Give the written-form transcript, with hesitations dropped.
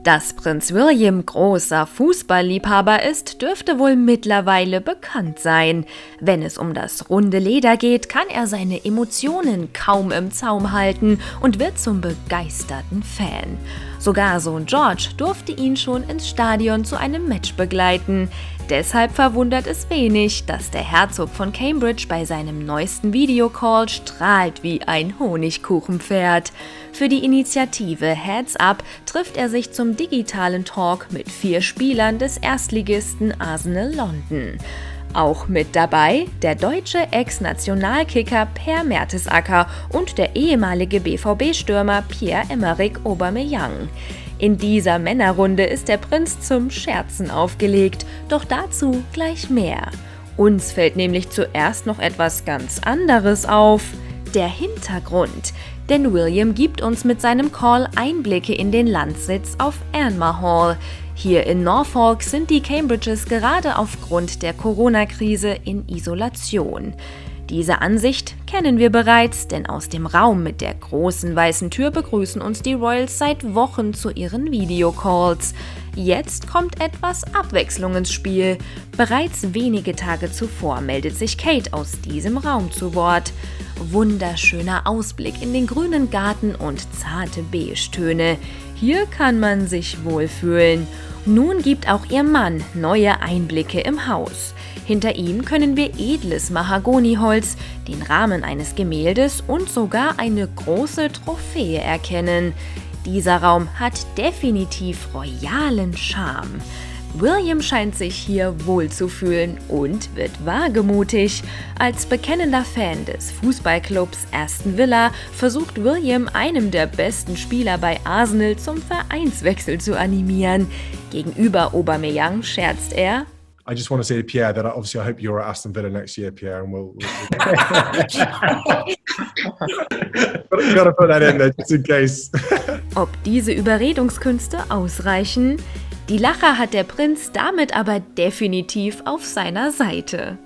Dass Prinz William großer Fußballliebhaber ist, dürfte wohl mittlerweile bekannt sein. Wenn es um das runde Leder geht, kann er seine Emotionen kaum im Zaum halten und wird zum begeisterten Fan. Sogar Sohn George durfte ihn schon ins Stadion zu einem Match begleiten. Deshalb verwundert es wenig, dass der Herzog von Cambridge bei seinem neuesten Videocall strahlt wie ein Honigkuchenpferd. Für die Initiative Heads Up trifft er sich zum digitalen Talk mit 4 Spielern des Erstligisten Arsenal London. Auch mit dabei der deutsche Ex-Nationalkicker Per Mertesacker und der ehemalige BVB-Stürmer Pierre-Emerick Aubameyang. In dieser Männerrunde ist der Prinz zum Scherzen aufgelegt, doch dazu gleich mehr. Uns fällt nämlich zuerst noch etwas ganz anderes auf: der Hintergrund. Denn William gibt uns mit seinem Call Einblicke in den Landsitz auf Anmer Hall. Hier in Norfolk sind die Cambridges gerade aufgrund der Corona-Krise in Isolation. Diese Ansicht kennen wir bereits, denn aus dem Raum mit der großen weißen Tür begrüßen uns die Royals seit Wochen zu ihren Videocalls. Jetzt kommt etwas Abwechslung ins Spiel. Bereits wenige Tage zuvor meldet sich Kate aus diesem Raum zu Wort. Wunderschöner Ausblick in den grünen Garten und zarte Beige-Töne. Hier kann man sich wohlfühlen. Nun gibt auch ihr Mann neue Einblicke im Haus. Hinter ihm können wir edles Mahagoniholz, den Rahmen eines Gemäldes und sogar eine große Trophäe erkennen. Dieser Raum hat definitiv royalen Charme. William scheint sich hier wohlzufühlen und wird wagemutig. Als bekennender Fan des Fußballclubs Aston Villa versucht William, einem der besten Spieler bei Arsenal zum Vereinswechsel zu animieren. Gegenüber Aubameyang scherzt er: I just want to say to Pierre that obviously I hope you're at Aston Villa next year, Pierre, and we'll gotta put that in there just in case. Ob diese Überredungskünste ausreichen? Die Lacher hat der Prinz damit aber definitiv auf seiner Seite.